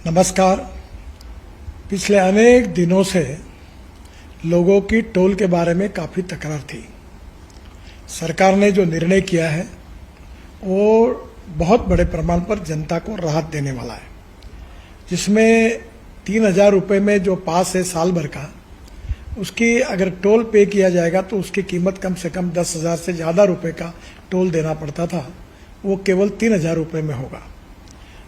नमस्कार। पिछले अनेक दिनों से लोगों की टोल के बारे में काफ़ी तकरार थी। सरकार ने जो निर्णय किया है वो बहुत बड़े प्रमाण पर जनता को राहत देने वाला है, जिसमें 3,000 रुपये में जो पास है साल भर का, उसकी अगर टोल पे किया जाएगा तो उसकी कीमत कम से कम 10,000 से ज़्यादा रुपये का टोल देना पड़ता था, वो केवल 3,000 रुपये में होगा।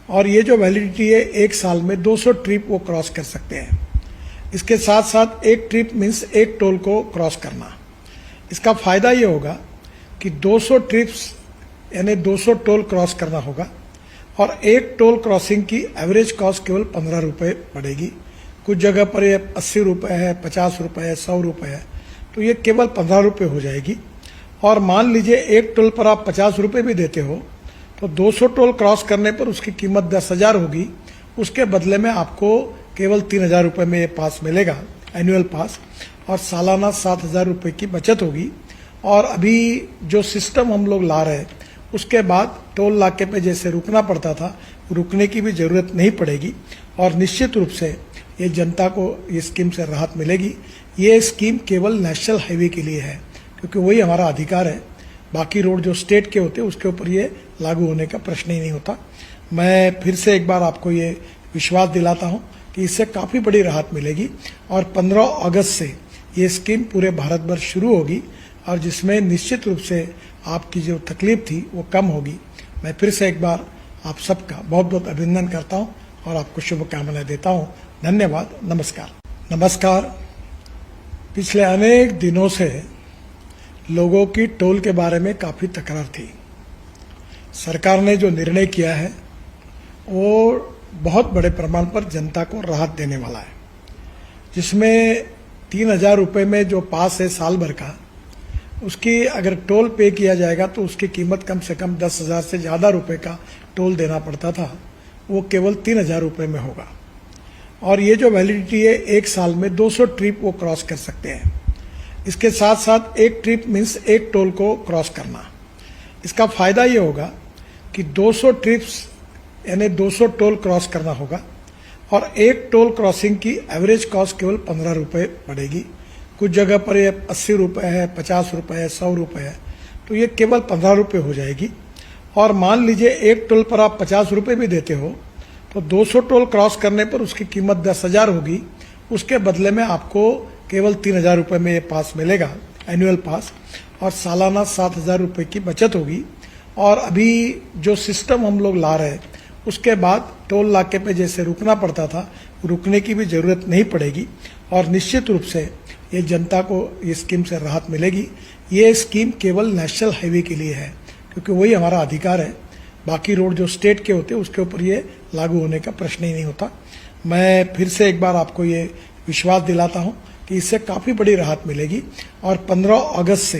और ये जो वैलिडिटी है, एक साल में 200 ट्रिप वो क्रॉस कर सकते हैं। इसके साथ साथ एक ट्रिप मीन्स एक टोल को क्रॉस करना। इसका फ़ायदा ये होगा कि 200 ट्रिप्स यानी 200 टोल क्रॉस करना होगा और एक टोल क्रॉसिंग की एवरेज कॉस्ट केवल 15 रुपये पड़ेगी। कुछ जगह पर ये 80 रुपये है, 50 रुपये है, 100 रुपये है, तो ये केवल 15 रुपये हो जाएगी। और मान लीजिए एक टोल पर आप 50 रुपये भी देते हो तो 200 टोल क्रॉस करने पर उसकी कीमत 10,000 होगी। उसके बदले में आपको केवल 3,000 रुपये में ये पास मिलेगा, एनुअल पास, और सालाना 7,000 रुपये की बचत होगी। और अभी जो सिस्टम हम लोग ला रहे हैं उसके बाद टोल नाके पे जैसे रुकना पड़ता था, रुकने की भी ज़रूरत नहीं पड़ेगी और निश्चित रूप से ये जनता को ये स्कीम से राहत मिलेगी। ये स्कीम केवल नेशनल हाईवे के लिए है, क्योंकि वही हमारा अधिकार है। बाकी रोड जो स्टेट के होते हैं उसके ऊपर ये लागू होने का प्रश्न ही नहीं होता। मैं फिर से एक बार आपको ये विश्वास दिलाता हूँ कि इससे काफ़ी बड़ी राहत मिलेगी और 15 अगस्त से ये स्कीम पूरे भारत भर शुरू होगी और जिसमें निश्चित रूप से आपकी जो तकलीफ थी वो कम होगी। मैं फिर से एक बार आप सबका बहुत बहुत अभिनंदन करता हूँ और आपको शुभकामनाएं देता हूँ। धन्यवाद। नमस्कार। पिछले अनेक दिनों से लोगों की टोल के बारे में काफ़ी तकरार थी। सरकार ने जो निर्णय किया है वो बहुत बड़े प्रमाण पर जनता को राहत देने वाला है, जिसमें 3,000 रुपये में जो पास है साल भर का, उसकी अगर टोल पे किया जाएगा तो उसकी कीमत कम से कम 10,000 से ज़्यादा रुपये का टोल देना पड़ता था, वो केवल 3,000 रुपये में होगा। और ये जो वैलिडिटी है, एक साल में 200 ट्रिप वो क्रॉस कर सकते हैं। इसके साथ साथ एक ट्रिप मीन्स एक टोल को क्रॉस करना। इसका फ़ायदा ये होगा कि 200 ट्रिप्स यानी 200 टोल क्रॉस करना होगा और एक टोल क्रॉसिंग की एवरेज कॉस्ट केवल 15 रुपये पड़ेगी। कुछ जगह पर ये 80 रुपये है, 50 रुपये है, 100 रुपये है, तो ये केवल 15 रुपये हो जाएगी। और मान लीजिए एक टोल पर आप 50 रुपये भी देते हो तो 200 टोल क्रॉस करने पर उसकी कीमत 10,000 होगी। उसके बदले में आपको केवल 3,000 रुपये में ये पास मिलेगा, एनुअल पास, और सालाना 7,000 रुपये की बचत होगी। और अभी जो सिस्टम हम लोग ला रहे हैं उसके बाद टोल नाके पे जैसे रुकना पड़ता था, रुकने की भी ज़रूरत नहीं पड़ेगी और निश्चित रूप से ये जनता को ये स्कीम से राहत मिलेगी। ये स्कीम केवल नेशनल हाईवे के लिए है, क्योंकि वही हमारा अधिकार है। बाकी रोड जो स्टेट के होते हैं उसके ऊपर ये लागू होने का प्रश्न ही नहीं होता। मैं फिर से एक बार आपको ये विश्वास दिलाता हूँ कि इससे काफ़ी बड़ी राहत मिलेगी और 15 अगस्त से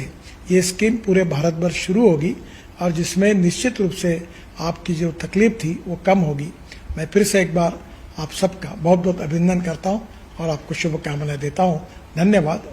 ये स्कीम पूरे भारत भर शुरू होगी और जिसमें निश्चित रूप से आपकी जो तकलीफ थी वो कम होगी। मैं फिर से एक बार आप सबका बहुत बहुत अभिनंदन करता हूँ और आपको शुभकामनाएं देता हूँ। धन्यवाद।